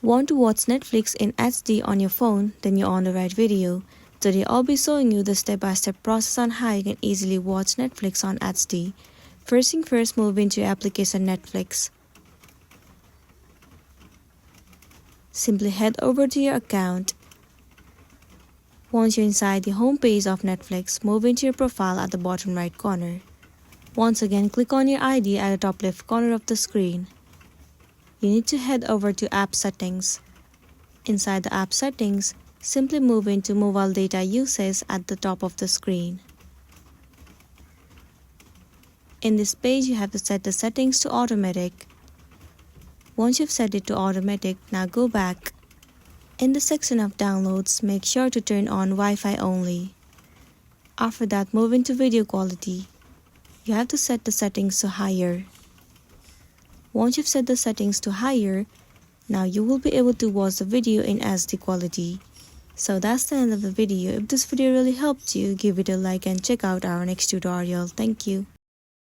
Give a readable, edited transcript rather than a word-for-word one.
Want to watch Netflix in HD on your phone? Then you're on the right video. Today I'll be showing you the step-by-step process on how you can easily watch Netflix on HD. First thing first, move into your application Netflix. Simply head over to your account. Once you're inside the home page of Netflix, move into your profile at the bottom right corner. Once again, click on your ID at the top left corner of the screen. You need to head over to App Settings. Inside the App Settings, simply move into Mobile Data Usage at the top of the screen. In this page, you have to set the settings to automatic. Once you've set it to automatic, now go back. In the section of downloads, make sure to turn on Wi-Fi only. After that, move into video quality. You have to set the settings to higher. Once you've set the settings to higher, now you will be able to watch the video in HD quality. So that's the end of the video. If this video really helped you, give it a like and check out our next tutorial. Thank you.